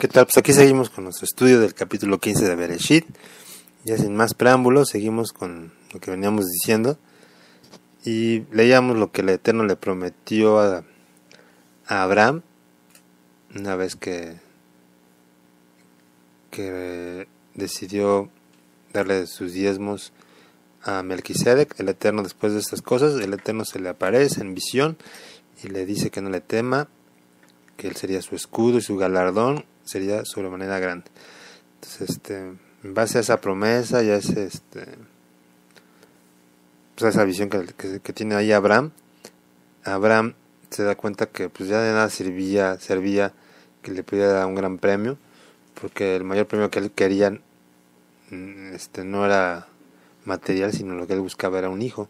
¿Qué tal? Pues aquí seguimos con nuestro estudio del capítulo 15 de Bereshit. Ya sin más preámbulos, seguimos con lo que veníamos diciendo. Y leíamos lo que el Eterno le prometió a Abraham una vez que decidió darle sus diezmos a Melquisedec. El Eterno, después de estas cosas, el Eterno se le aparece en visión y le dice que no le tema, que él sería su escudo y su galardón sería sobremanera grande. Entonces, en base a esa promesa y a ese, pues a esa visión que tiene ahí Abraham se da cuenta que pues ya de nada servía que le pidiera un gran premio, porque el mayor premio que él quería no era material, sino lo que él buscaba era un hijo.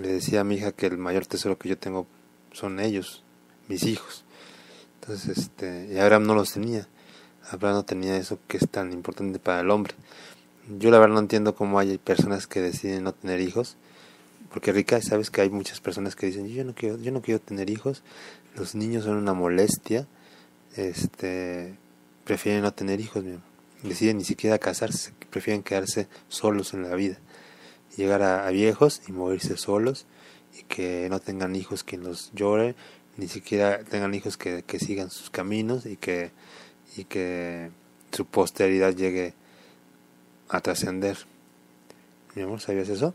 Le decía a mi hija que el mayor tesoro que yo tengo son ellos, mis hijos. Entonces, y Abraham no los tenía. Abraham no tenía eso que es tan importante para el hombre. Yo la verdad no entiendo cómo hay personas que deciden no tener hijos, porque Rica, sabes que hay muchas personas que dicen yo no quiero tener hijos, los niños son una molestia, prefieren no tener hijos, deciden ni siquiera casarse, prefieren quedarse solos en la vida, llegar a viejos y morirse solos, y que no tengan hijos quien los llore, ni siquiera tengan hijos que sigan sus caminos y que su posteridad llegue a trascender. Mi amor, ¿sabías eso?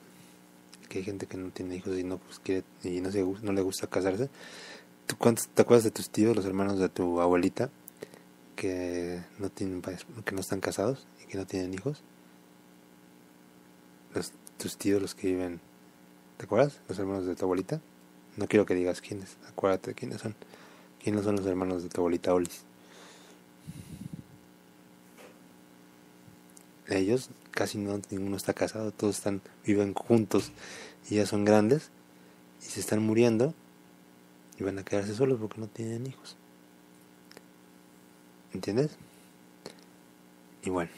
Que hay gente que no tiene hijos y no pues quiere y no le gusta casarse. ¿Tú te acuerdas de tus tíos, los hermanos de tu abuelita, que no están casados y que no tienen hijos? Tus tíos, los que viven, ¿te acuerdas? Los hermanos de tu abuelita. No quiero que digas quiénes, acuérdate quiénes son. ¿Quiénes son los hermanos de tu abuelita Olis? Ellos casi ninguno está casado, todos viven juntos y ya son grandes y se están muriendo y van a quedarse solos porque no tienen hijos. ¿Entiendes? Y bueno,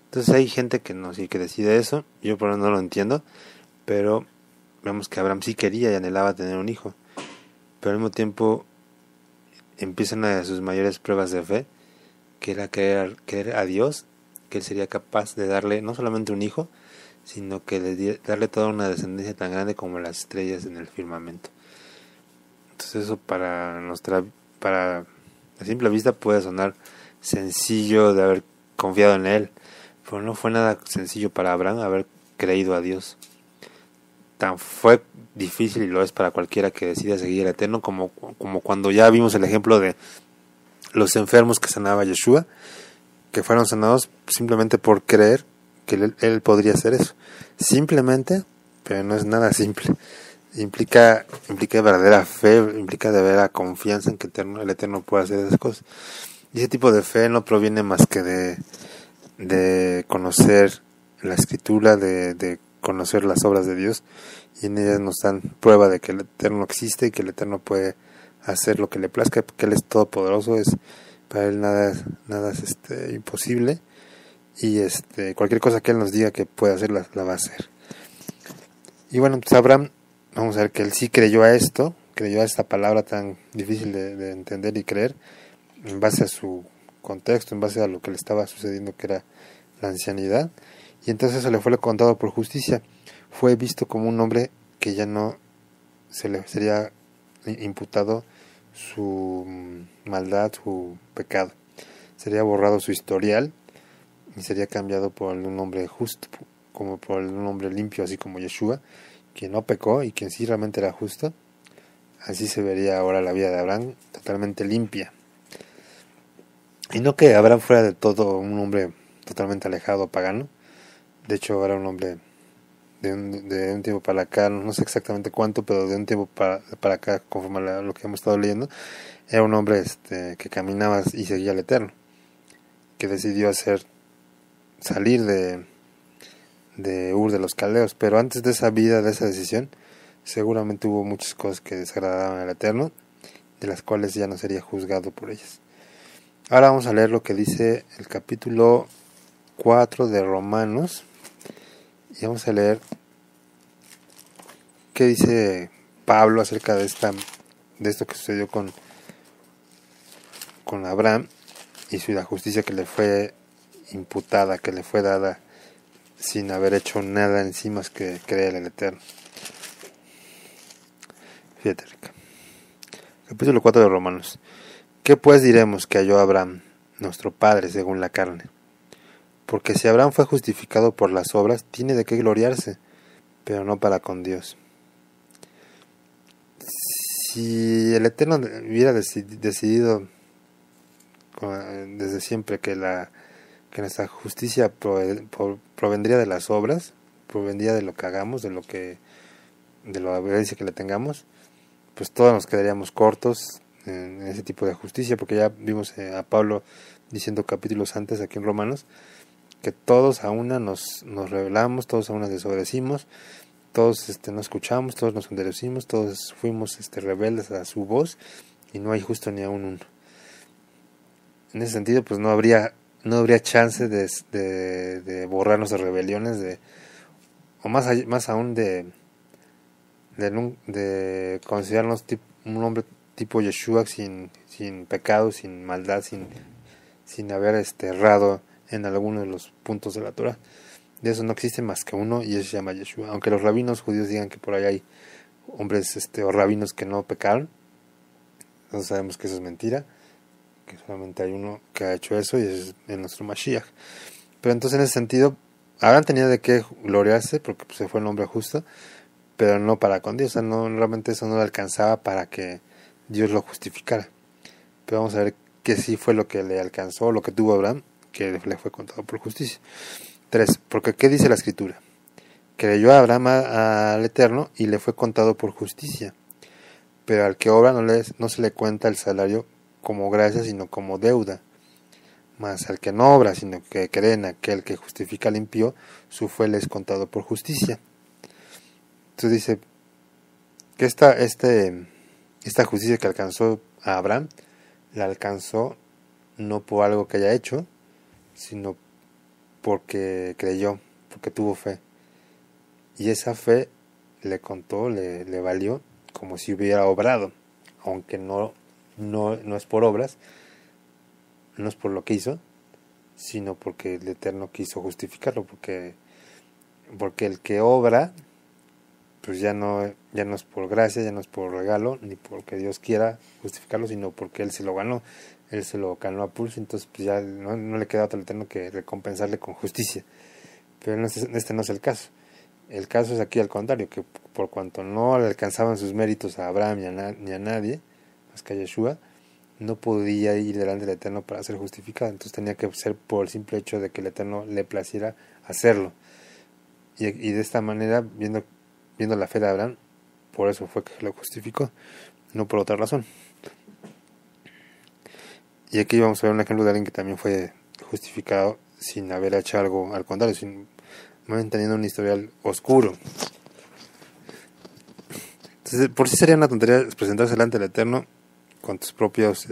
entonces hay gente que que decide eso. Yo por ahora no lo entiendo, pero vemos que Abraham sí quería y anhelaba tener un hijo, pero al mismo tiempo empiezan una de sus mayores pruebas de fe, que era creer a Dios, que él sería capaz de darle no solamente un hijo, sino que darle toda una descendencia tan grande como las estrellas en el firmamento. Entonces eso para a simple vista puede sonar sencillo de haber confiado en él, pero no fue nada sencillo para Abraham haber creído a Dios. Tan fue difícil, y lo es para cualquiera que decida seguir al Eterno, como cuando ya vimos el ejemplo de los enfermos que sanaba Yeshua, que fueron sanados simplemente por creer que él podría hacer eso. Simplemente, pero no es nada simple. Implica verdadera fe, implica de verdadera confianza en que el Eterno puede hacer esas cosas. Y ese tipo de fe no proviene más que de conocer la Escritura, de conocer las obras de Dios, y en ellas nos dan prueba de que el Eterno existe y que el Eterno puede hacer lo que le plazca, porque Él es todopoderoso, para Él nada es imposible, y cualquier cosa que Él nos diga que puede hacer, la va a hacer. Y bueno, pues Abraham, vamos a ver que él sí creyó a esta palabra tan difícil de entender y creer, en base a su contexto, en base a lo que le estaba sucediendo, que era la ancianidad, y entonces se le fue contado por justicia. Fue visto como un hombre que ya no se le sería imputado su maldad, su pecado. Sería borrado su historial y sería cambiado por un hombre justo, como por un hombre limpio, así como Yeshua, quien no pecó y quien sí realmente era justo. Así se vería ahora la vida de Abraham, totalmente limpia. Y no que Abraham fuera de todo un hombre totalmente alejado, pagano. De hecho, era un hombre de un tiempo para acá, no sé exactamente cuánto, pero de un tiempo para acá, conforme a lo que hemos estado leyendo, era un hombre que caminaba y seguía al Eterno, que decidió salir de Ur de los Caldeos. Pero antes de esa vida, de esa decisión, seguramente hubo muchas cosas que desagradaban al Eterno, de las cuales ya no sería juzgado por ellas. Ahora vamos a leer lo que dice el capítulo 4 de Romanos, y vamos a leer qué dice Pablo acerca de esto que sucedió con Abraham, y la justicia que le fue imputada, que le fue dada sin haber hecho nada encima más que creer en el Eterno. Fíjate, Rica. Capítulo 4 de Romanos. ¿Qué pues diremos que halló Abraham, nuestro padre, según la carne? Porque si Abraham fue justificado por las obras, tiene de qué gloriarse, pero no para con Dios. Si el Eterno hubiera decidido desde siempre que nuestra justicia provendría de las obras, provendría de lo que hagamos, de la obediencia que le tengamos, pues todos nos quedaríamos cortos en ese tipo de justicia, porque ya vimos a Pablo diciendo capítulos antes aquí en Romanos, que todos a una nos rebelamos, todos a una desobedecimos, todos no escuchamos, todos nos endurecimos, todos fuimos rebeldes a su voz, y no hay justo ni aún uno. En ese sentido, pues no habría chance de borrar nuestras rebeliones, o más aún de considerarnos un hombre tipo Yeshua sin pecado, sin maldad, sin haber errado en alguno de los puntos de la Torah. De eso no existe más que uno, y eso se llama Yeshua. Aunque los rabinos judíos digan que por ahí hay hombres o rabinos que no pecaron, nosotros sabemos que eso es mentira, que solamente hay uno que ha hecho eso, y es en nuestro Mashiach. Pero entonces, en ese sentido, habrán tenido de qué gloriarse, porque pues, se fue el hombre justo, pero no para con Dios. O sea, no, realmente eso no le alcanzaba para que Dios lo justificara. Pero vamos a ver qué sí fue lo que le alcanzó, lo que tuvo Abraham, que le fue contado por justicia. 3. Porque ¿qué dice la Escritura? Creyó a Abraham al Eterno y le fue contado por justicia. Pero al que obra no se le cuenta el salario como gracia, sino como deuda. Mas al que no obra, sino que cree en aquel que justifica al impío, su fe le es contado por justicia. Entonces dice que esta justicia que alcanzó a Abraham, la alcanzó no por algo que haya hecho, sino porque creyó, porque tuvo fe. Y esa fe le contó, le valió como si hubiera obrado, aunque no es por obras, no es por lo que hizo, sino porque el Eterno quiso justificarlo, porque el que obra, pues ya no es por gracia, ya no es por regalo, ni porque Dios quiera justificarlo, sino porque Él se lo ganó a pulso. Entonces pues ya no le queda otro Eterno que recompensarle con justicia. Pero este no es el caso. El caso es aquí al contrario, que por cuanto no le alcanzaban sus méritos a Abraham ni a nadie, más que a Yeshua, no podía ir delante del Eterno para ser justificado. Entonces tenía que ser por el simple hecho de que el Eterno le placiera hacerlo. Y de esta manera, viendo la fe de Abraham, por eso fue que lo justificó, no por otra razón. Y aquí vamos a ver un ejemplo de alguien que también fue justificado sin haber hecho algo al contrario, teniendo un historial oscuro. Entonces, por sí sería una tontería presentarse delante del Eterno con tus propios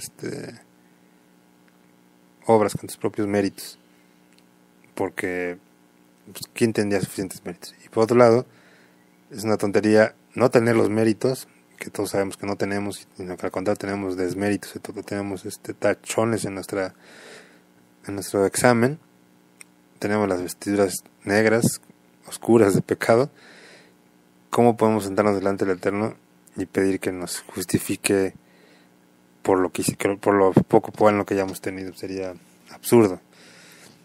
obras, con tus propios méritos, porque pues, ¿quién tendría suficientes méritos? Y por otro lado, es una tontería no tener los méritos, que todos sabemos que no tenemos, sino que al contrario tenemos desméritos, tenemos tachones en nuestro examen, tenemos las vestiduras negras, oscuras de pecado. ¿Cómo podemos sentarnos delante del Eterno y pedir que nos justifique por lo poco bueno que hayamos tenido? Sería absurdo.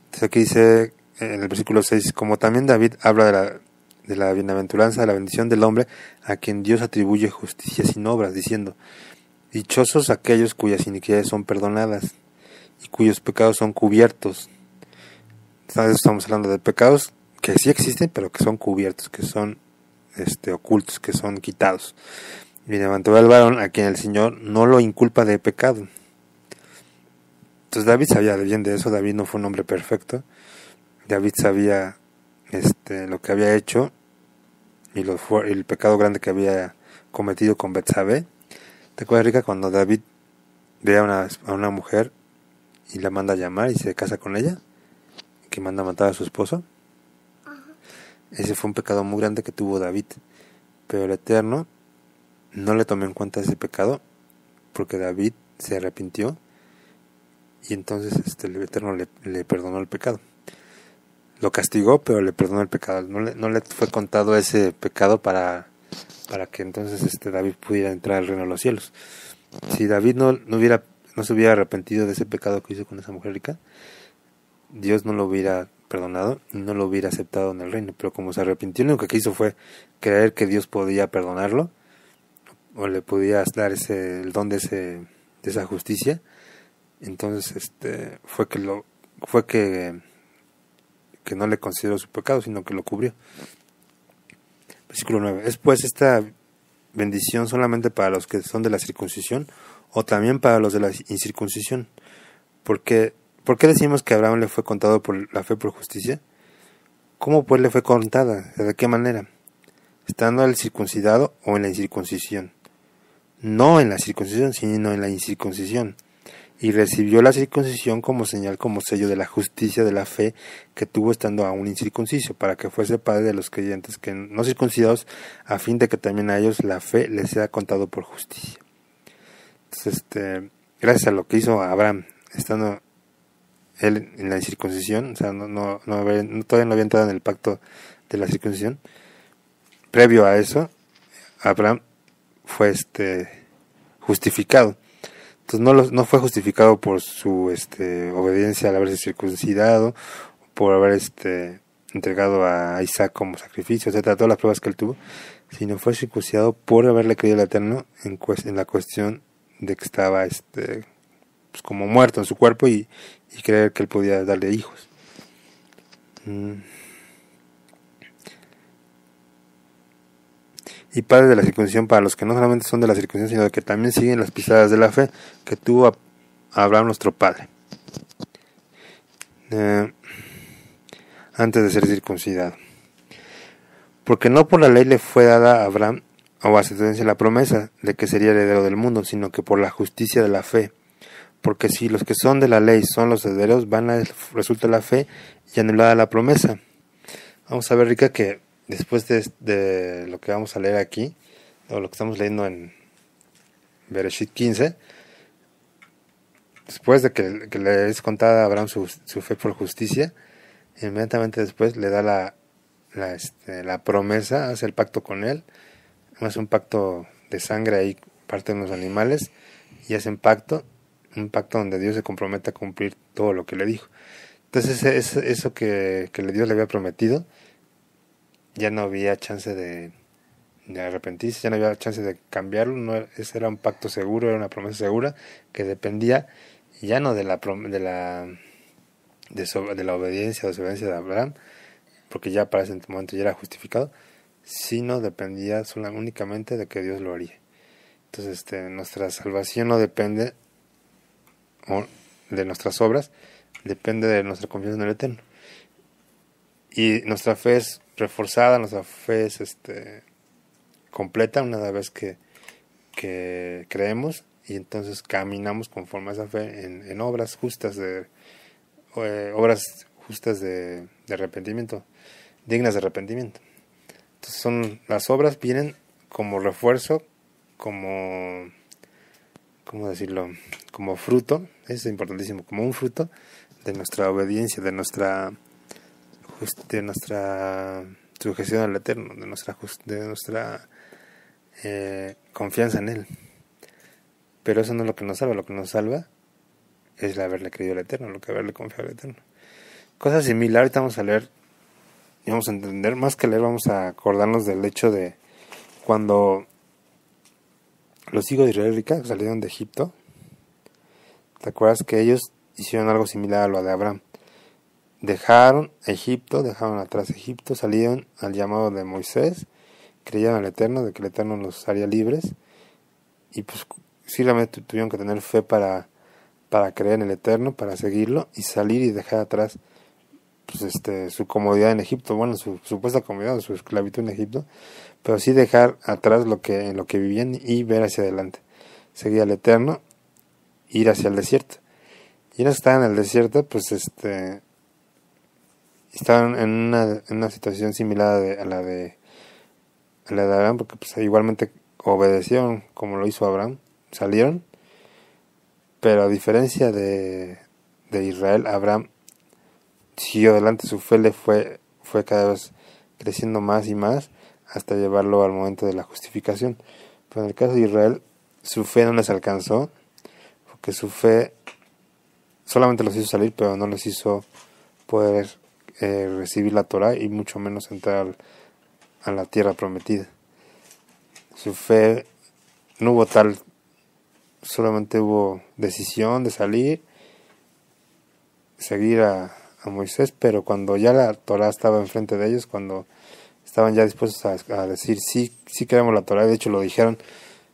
Entonces aquí dice en el versículo 6, como también David habla de la bienaventuranza, de la bendición del hombre a quien Dios atribuye justicia sin obras, diciendo: dichosos aquellos cuyas iniquidades son perdonadas y cuyos pecados son cubiertos. Estamos hablando de pecados que sí existen, pero que son cubiertos, que son ocultos, que son quitados. Bienaventurado el varón a quien el Señor no lo inculpa de pecado. Entonces David sabía bien de eso. David no fue un hombre perfecto. David sabía lo que había hecho y el pecado grande que había cometido con Betsabé. ¿Te acuerdas, Rica, cuando David ve a una mujer y la manda a llamar y se casa con ella, que manda a matar a su esposo? Ese fue un pecado muy grande que tuvo David, pero el Eterno no le tomó en cuenta ese pecado porque David se arrepintió y entonces el Eterno le perdonó el pecado. Lo castigó, pero le perdonó el pecado. No le fue contado ese pecado para que entonces David pudiera entrar al reino de los cielos. Si David no se hubiera arrepentido de ese pecado que hizo con esa mujer rica, Dios no lo hubiera perdonado y no lo hubiera aceptado en el reino. Pero como se arrepintió, lo único que hizo fue creer que Dios podía perdonarlo o le podía dar el don de esa justicia. Entonces fue que no le consideró su pecado, sino que lo cubrió. Versículo 9. ¿Es pues esta bendición solamente para los que son de la circuncisión o también para los de la incircuncisión? ¿Por qué decimos que a Abraham le fue contado por la fe por justicia? ¿Cómo pues le fue contada? ¿De qué manera? ¿Estando el circuncidado o en la incircuncisión? No en la circuncisión, sino en la incircuncisión. Y recibió la circuncisión como señal, como sello de la justicia de la fe que tuvo estando aún incircunciso, para que fuese padre de los creyentes que no circuncidados, a fin de que también a ellos la fe les sea contado por justicia. Entonces, gracias a lo que hizo Abraham, estando él en la incircuncisión, o sea, todavía no había entrado en el pacto de la circuncisión, previo a eso, Abraham fue justificado. Entonces no fue justificado por su obediencia al haberse circuncidado, por haber entregado a Isaac como sacrificio, etcétera, todas las pruebas que él tuvo, sino fue circuncidado por haberle creído al Eterno en la cuestión de que estaba pues como muerto en su cuerpo y creer que él podía darle hijos. Y padres de la circuncisión para los que no solamente son de la circuncisión, sino que también siguen las pisadas de la fe que tuvo Abraham nuestro padre antes de ser circuncidado. Porque no por la ley le fue dada a Abraham o a su descendencia la promesa de que sería heredero del mundo, sino que por la justicia de la fe. Porque si los que son de la ley son los herederos, resulta la fe y anulada la promesa. Vamos a ver, Rica, que después de lo que vamos a leer aquí, o lo que estamos leyendo en Bereshit 15, después de que le es contada a Abraham su fe por justicia, inmediatamente después le da la promesa, hace el pacto con él, hace un pacto de sangre ahí, parte de los animales, y hace un pacto donde Dios se compromete a cumplir todo lo que le dijo. Entonces eso que Dios le había prometido, ya no había chance de arrepentirse, ya no había chance de cambiarlo, ese era un pacto seguro, era una promesa segura que dependía ya no de la obediencia o desobediencia de Abraham, porque ya para ese momento ya era justificado, sino dependía únicamente de que Dios lo haría. Entonces nuestra salvación no depende de nuestras obras, depende de nuestra confianza en el Eterno. Y nuestra fe es reforzada, nuestra fe es completa una vez que creemos, y entonces caminamos conforme a esa fe en obras justas de arrepentimiento, dignas de arrepentimiento. Entonces las obras vienen como refuerzo, como ¿cómo decirlo? Como fruto, es importantísimo, como un fruto de nuestra obediencia, de nuestra sujeción al Eterno, de nuestra confianza en Él. Pero eso no es lo que nos salva. Lo que nos salva es el haberle creído al Eterno, lo que haberle confiado al Eterno. Cosa similar, ahorita vamos a leer y vamos a entender, más que leer, vamos a acordarnos del hecho de cuando los hijos de Israel Rica salieron de Egipto. ¿Te acuerdas que ellos hicieron algo similar a lo de Abraham? Dejaron atrás Egipto, salieron al llamado de Moisés, creyeron al Eterno, de que el Eterno los haría libres, y pues sí realmente tuvieron que tener fe para creer en el Eterno, para seguirlo, y salir y dejar atrás pues su comodidad en Egipto, bueno, su supuesta comodidad, su esclavitud en Egipto, pero sí dejar atrás en lo que vivían y ver hacia adelante, seguir al Eterno, ir hacia el desierto. Y ellos estaban en el desierto, pues estaban en una situación similar a la de Abraham, porque pues igualmente obedecieron como lo hizo Abraham, salieron, pero a diferencia de de Israel, Abraham siguió adelante, su fe le fue cada vez creciendo más y más hasta llevarlo al momento de la justificación. Pero en el caso de Israel, su fe no les alcanzó, porque su fe solamente los hizo salir, pero no les hizo poder recibir la Torah y mucho menos entrar a la tierra prometida. Su fe no hubo tal, solamente hubo decisión de salir, seguir a Moisés, pero cuando ya la Torah estaba enfrente de ellos, cuando estaban ya dispuestos a decir sí queremos la Torah, de hecho lo dijeron,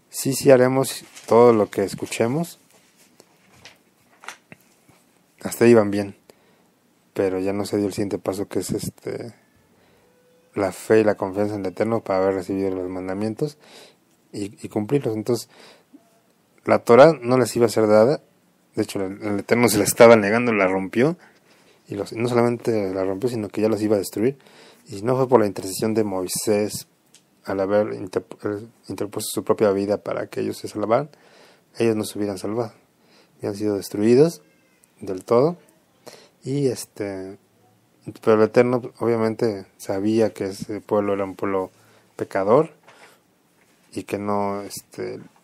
sí haremos todo lo que escuchemos, hasta ahí iban bien, pero ya no se dio el siguiente paso, que es la fe y la confianza en el Eterno para haber recibido los mandamientos y cumplirlos. Entonces la Torah no les iba a ser dada, de hecho el Eterno se la estaba negando, la rompió, y no solamente la rompió, sino que ya los iba a destruir. Y no fue por la intercesión de Moisés, al haber interpuesto su propia vida para que ellos se salvaran, ellos no se hubieran salvado, habían sido destruidos del todo. Y pero el Eterno obviamente sabía que ese pueblo era un pueblo pecador y que no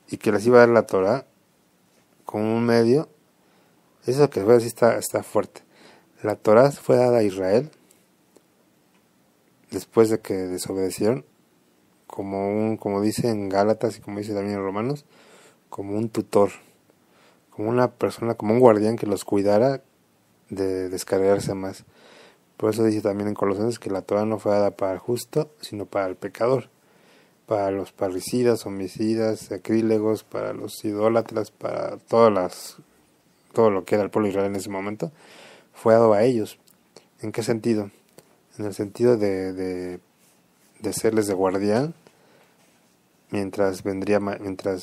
y que les iba a dar la Torah como un medio. Eso que voy a decir está fuerte. La Torah fue dada a Israel después de que desobedecieron, como dice en Gálatas y como dice también en Romanos, como un tutor, como una persona, como un guardián que los cuidara de descargarse más. Por eso dice también en Colosenses que la Torah no fue dada para el justo, sino para el pecador, para los parricidas, homicidas, sacrílegos, para los idólatras, para todo lo que era el pueblo de Israel en ese momento, fue dado a ellos. ¿En qué sentido? En el sentido de serles de guardián mientras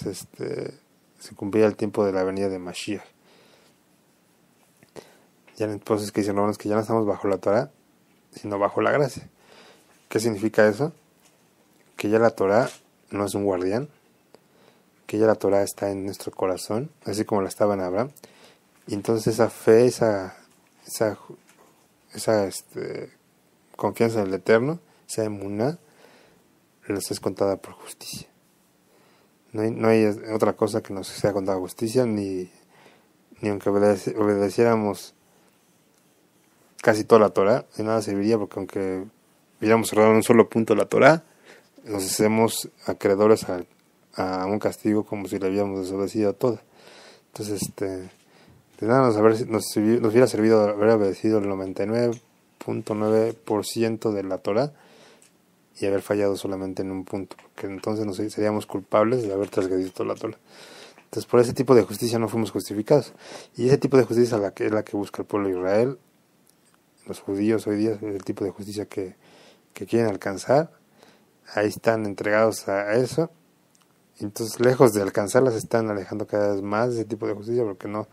se cumplía el tiempo de la venida de Mashiach. Ya entonces que dicen los que ya no estamos bajo la Torah, sino bajo la gracia. ¿Qué significa eso? Que ya la Torah no es un guardián, que ya la Torah está en nuestro corazón, así como la estaba en Abraham. Y entonces esa fe, esa confianza en el Eterno, esa emuná, les es contada por justicia. No hay otra cosa que nos sea contada justicia, ni aunque obedeciéramos casi toda la Torah, de nada serviría, porque aunque hubiéramos cerrado en un solo punto la Torah, nos hacemos acreedores a un castigo como si le habíamos desobedecido a toda. Entonces, de nada nos hubiera servido haber obedecido el 99.9% de la Torah y haber fallado solamente en un punto, porque entonces seríamos culpables de haber transgredido toda la Torah. Entonces, por ese tipo de justicia no fuimos justificados. Y ese tipo de justicia es la que busca el pueblo de Israel, los judíos hoy día, es el tipo de justicia que quieren alcanzar. Ahí están entregados a eso. Entonces, lejos de alcanzarlas, se están alejando cada vez más de ese tipo de justicia, porque no,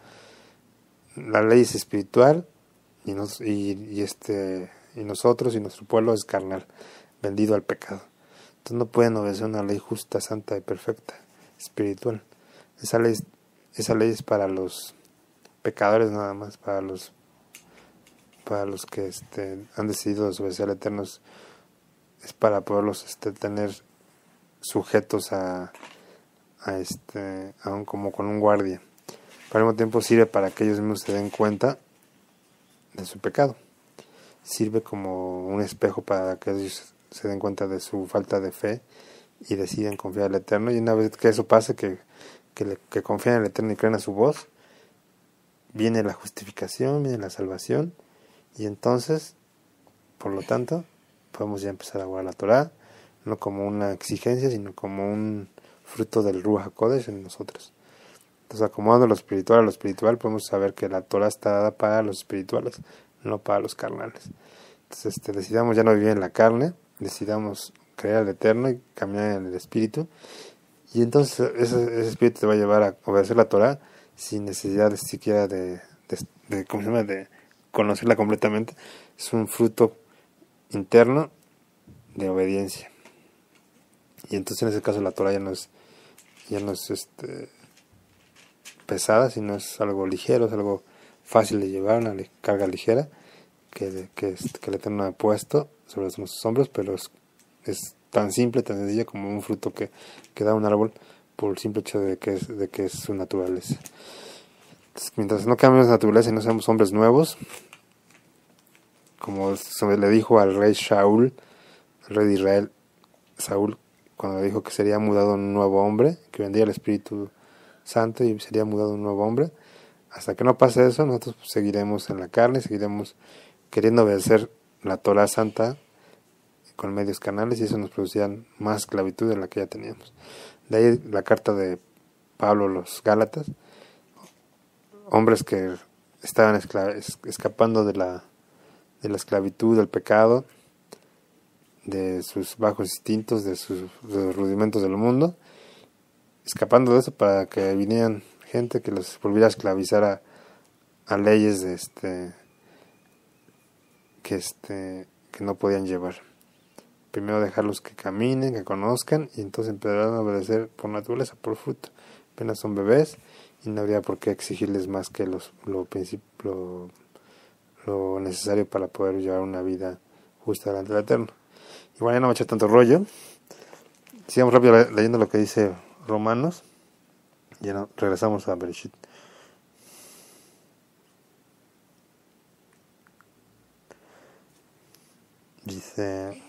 la ley es espiritual y nosotros y nuestro pueblo es carnal, vendido al pecado. Entonces no pueden obedecer una ley justa, santa y perfecta, espiritual. Esa ley es para los pecadores nada más, para los que han decidido desobedecer al Eterno, es para poderlos tener sujetos a como con un guardia. Pero al mismo tiempo sirve para que ellos mismos se den cuenta de su pecado. Sirve como un espejo para que ellos se den cuenta de su falta de fe y deciden confiar al Eterno. Y una vez que eso pase, que confían en el Eterno y creen a su voz, viene la justificación, viene la salvación, y entonces, por lo tanto, podemos ya empezar a guardar la Torah, no como una exigencia, sino como un fruto del Ruach HaKodesh en nosotros. Entonces, acomodando lo espiritual a lo espiritual, podemos saber que la Torah está dada para los espirituales, no para los carnales. Entonces, decidamos ya no vivir en la carne, decidamos creer al Eterno y caminar en el Espíritu, y entonces ese Espíritu te va a llevar a obedecer la Torah sin necesidad siquiera de conocerla completamente. Es un fruto interno de obediencia. Y entonces en ese caso la Torah ya no es pesada, sino es algo ligero, es algo fácil de llevar, una carga ligera, que le tengan puesto sobre nuestros hombros, pero es tan simple, tan sencilla como un fruto que da un árbol por el simple hecho de que es su naturaleza. Entonces, mientras no cambiemos de naturaleza y no seamos hombres nuevos, como le dijo al rey Shaul, el rey de Israel, Saúl, cuando le dijo que sería mudado un nuevo hombre, que vendría el Espíritu Santo y sería mudado un nuevo hombre, hasta que no pase eso, nosotros seguiremos en la carne, seguiremos queriendo obedecer la Torah Santa con medios canales, y eso nos producirá más esclavitud de la que ya teníamos. De ahí la carta de Pablo a los Gálatas, hombres que estaban escapando de la esclavitud, del pecado, de sus bajos instintos, de los rudimentos del mundo, escapando de eso para que vinieran gente que los volviera a esclavizar a leyes que no podían llevar. Primero dejarlos que caminen, que conozcan, y entonces empezarán a obedecer por naturaleza, por fruto. Apenas son bebés y no habría por qué exigirles más que lo necesario para poder llevar una vida justa delante del Eterno. Igual ya no me eché tanto rollo. Sigamos rápido leyendo lo que dice Romanos. Ya no, regresamos a Bereshit. Dice,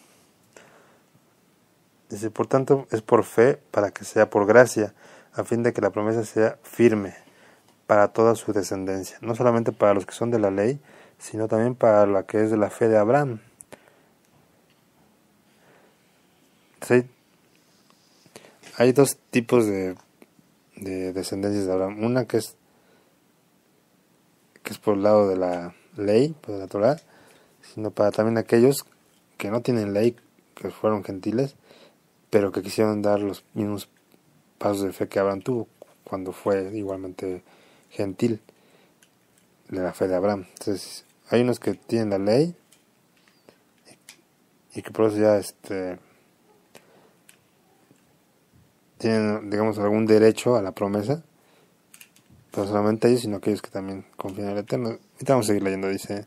por tanto, es por fe para que sea por gracia, a fin de que la promesa sea firme para toda su descendencia, no solamente para los que son de la ley, sino también para la que es de la fe de Abraham. Entonces, hay dos tipos de descendencias de Abraham. Una que es por el lado de la ley, por la Torah, sino para también aquellos que no tienen ley, que fueron gentiles, pero que quisieron dar los mismos pasos de fe que Abraham tuvo cuando fue igualmente gentil, de la fe de Abraham. Entonces, hay unos que tienen la ley y que por eso ya tienen, digamos, algún derecho a la promesa, pero solamente ellos, sino aquellos que también confían en el Eterno. Ahorita vamos a seguir leyendo. Dice,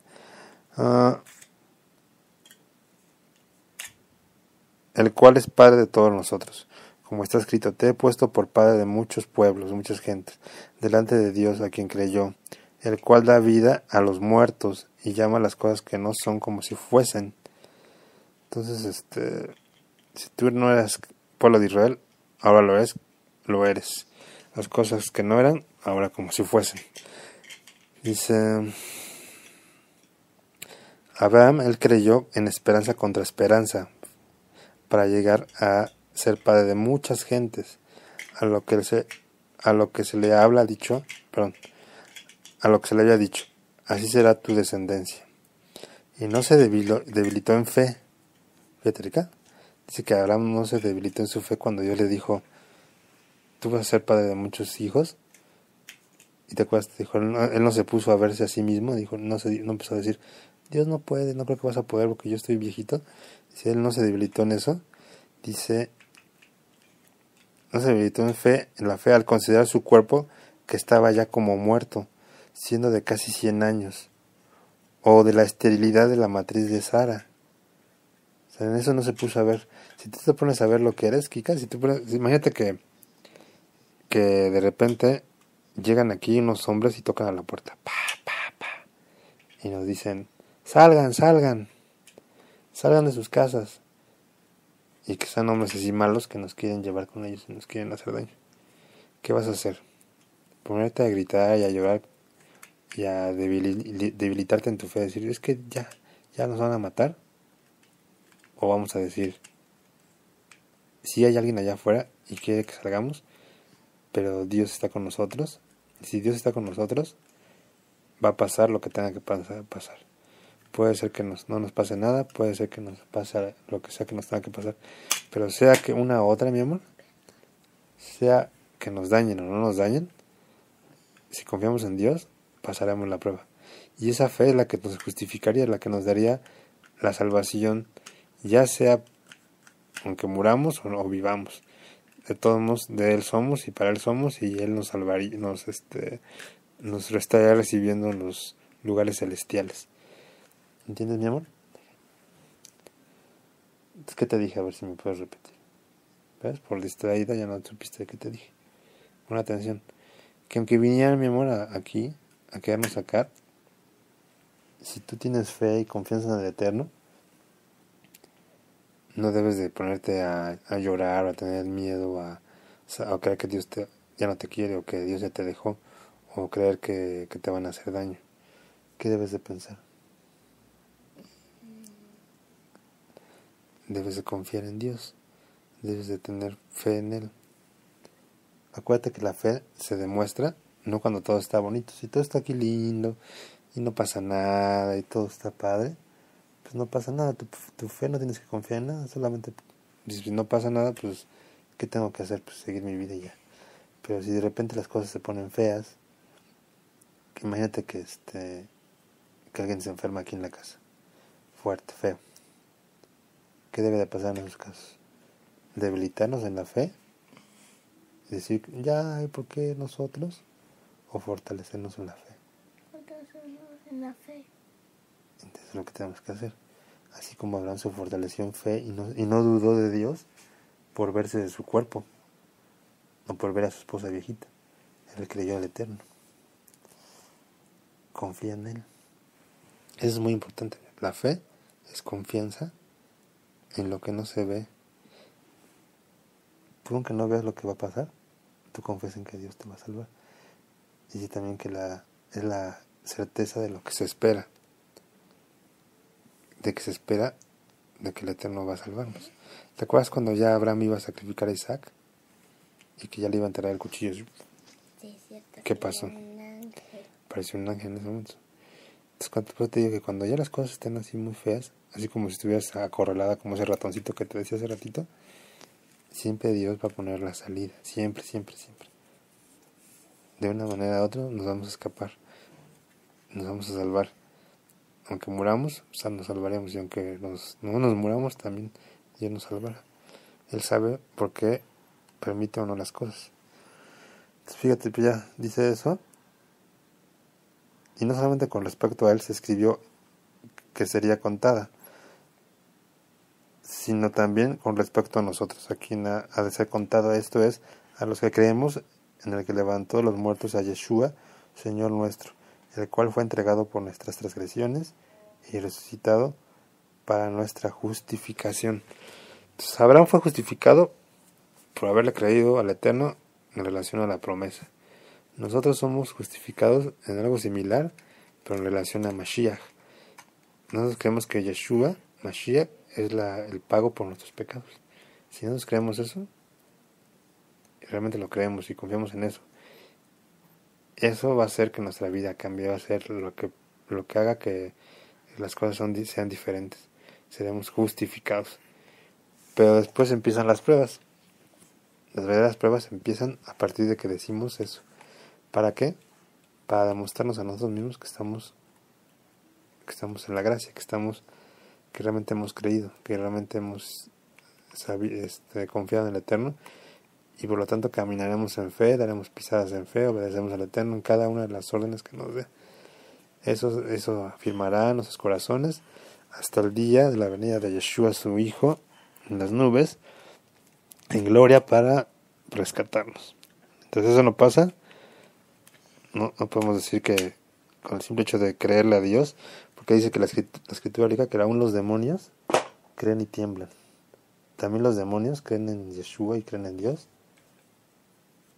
el cual es Padre de todos nosotros, como está escrito, te he puesto por Padre de muchos pueblos, muchas gentes, delante de Dios a quien creyó, el cual da vida a los muertos y llama las cosas que no son como si fuesen. Entonces, si tú no eras pueblo de Israel, ahora lo eres. Las cosas que no eran, ahora como si fuesen. Dice, Abraham, él creyó en esperanza contra esperanza, para llegar a ser padre de muchas gentes, a lo que se le había dicho, así será tu descendencia. Y no se debilitó en fe. Fíjate acá. Dice que Abraham no se debilitó en su fe cuando Dios le dijo, tú vas a ser padre de muchos hijos. Y te acuerdas, dijo, él no se puso a verse a sí mismo, dijo, no empezó a decir, Dios no puede, no creo que vas a poder porque yo estoy viejito. Si él no se debilitó en eso, dice, no se debilitó en la fe al considerar su cuerpo que estaba ya como muerto, siendo de casi 100 años, o de la esterilidad de la matriz de Sara. O sea, en eso no se puso a ver. Si tú te pones a ver lo que eres, Kika, imagínate que de repente llegan aquí unos hombres y tocan a la puerta, pa, pa, pa, y nos dicen, salgan de sus casas, y que sean hombres así malos que nos quieren llevar con ellos y nos quieren hacer daño. ¿Qué vas a hacer? ¿Ponerte a gritar y a llorar y a debilitarte en tu fe? Decir, es que ya nos van a matar. O vamos a decir, si hay alguien allá afuera y quiere que salgamos, pero Dios está con nosotros. Y si Dios está con nosotros, va a pasar lo que tenga que pasar. Puede ser que no nos pase nada, puede ser que nos pase lo que sea que nos tenga que pasar, pero sea que una u otra, mi amor, sea que nos dañen o no nos dañen, si confiamos en Dios, pasaremos la prueba. Y esa fe es la que nos justificaría, la que nos daría la salvación, ya sea aunque muramos o vivamos. De todos modos, de Él somos y para Él somos, y Él nos salvaría, nos estaría recibiendo en los lugares celestiales. ¿Entiendes, mi amor? ¿Qué te dije? A ver si me puedes repetir. ¿Ves? Por distraída ya no supiste qué te dije. Pon atención. Que aunque viniera, mi amor, aquí, a querernos sacar, si tú tienes fe y confianza en el Eterno, no debes de ponerte a llorar o a tener miedo a creer que Dios ya no te quiere o que Dios ya te dejó o creer que te van a hacer daño. ¿Qué debes de pensar? Debes de confiar en Dios, debes de tener fe en Él. Acuérdate que la fe se demuestra no cuando todo está bonito. Si todo está aquí lindo y no pasa nada y todo está padre, pues no pasa nada. Tu fe no tienes que confiar en nada, solamente si no pasa nada, pues ¿qué tengo que hacer? Pues seguir mi vida y ya. Pero si de repente las cosas se ponen feas, que imagínate que alguien se enferma aquí en la casa, fuerte, feo. ¿Qué debe de pasar en esos casos? Debilitarnos en la fe, decir, ya, ¿y por qué nosotros? O fortalecernos en la fe. Fortalecernos en la fe. Entonces es lo que tenemos que hacer. Así como Abraham se fortaleció en fe y no dudó de Dios por verse de su cuerpo, o por ver a su esposa viejita. Él creyó al Eterno. Confía en Él. Eso es muy importante. La fe es confianza en lo que no se ve. Tú aunque no veas lo que va a pasar, tú confías en que Dios te va a salvar. Y sí, también que es la certeza de lo que se espera. De que se espera de que el Eterno va a salvarnos. ¿Te acuerdas cuando ya Abraham iba a sacrificar a Isaac? Y que ya le iba a enterrar el cuchillo. Sí, cierto. ¿Qué pasó? Pareció un ángel en ese momento. Entonces, pues te digo que cuando ya las cosas estén así muy feas, así como si estuvieras acorralada como ese ratoncito que te decía hace ratito, siempre Dios va a poner la salida. Siempre, siempre, siempre. De una manera u otra nos vamos a escapar. Nos vamos a salvar. Aunque muramos, nos salvaremos. Y aunque no nos muramos, también Dios nos salvará. Él sabe por qué permite o no las cosas. Entonces, fíjate, pues ya dice eso. Y no solamente con respecto a él se escribió que sería contada, sino también con respecto a nosotros. A quien ha de ser contado esto es a los que creemos en el que levantó los muertos a Yeshua, Señor nuestro, el cual fue entregado por nuestras transgresiones y resucitado para nuestra justificación. Entonces, Abraham fue justificado por haberle creído al Eterno en relación a la promesa. Nosotros somos justificados en algo similar, pero en relación a Mashiach. Nosotros creemos que Yeshua, Mashiach, es el pago por nuestros pecados. Si nosotros creemos eso, realmente lo creemos y confiamos en eso, eso va a hacer que nuestra vida cambie, va a ser lo que haga que las cosas sean diferentes. Seremos justificados. Pero después empiezan las pruebas. Las verdaderas pruebas empiezan a partir de que decimos eso. ¿Para qué? Para demostrarnos a nosotros mismos que estamos en la gracia, que realmente hemos creído, que realmente hemos confiado en el Eterno, y por lo tanto caminaremos en fe, daremos pisadas en fe, obedecemos al Eterno en cada una de las órdenes que nos dé. Eso afirmará en nuestros corazones hasta el día de la venida de Yeshua, su Hijo, en las nubes, en gloria para rescatarnos. Entonces eso no pasa. No podemos decir que con el simple hecho de creerle a Dios, porque dice que la escritura diga que aún los demonios creen y tiemblan. También los demonios creen en Yeshua y creen en Dios.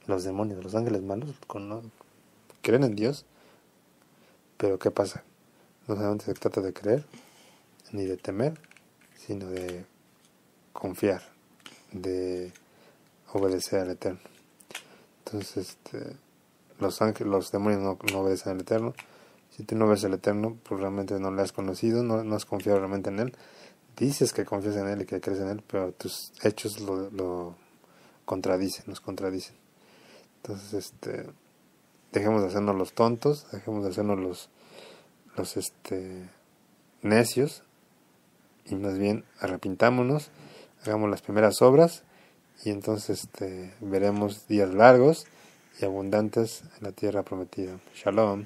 Los demonios, los ángeles malos, creen en Dios. Pero ¿qué pasa? No solamente se trata de creer, ni de temer, sino de confiar, de obedecer al Eterno. Entonces, los demonios no obedecen al Eterno. Si tú no ves al Eterno, pues realmente no le has conocido, no has confiado realmente en Él. Dices que confías en Él y que crees en Él, pero tus hechos lo contradicen, nos contradicen. Entonces, dejemos de hacernos los tontos, dejemos de hacernos los necios, y más bien arrepintámonos, hagamos las primeras obras, y entonces veremos días largos y abundantes en la tierra prometida. Shalom.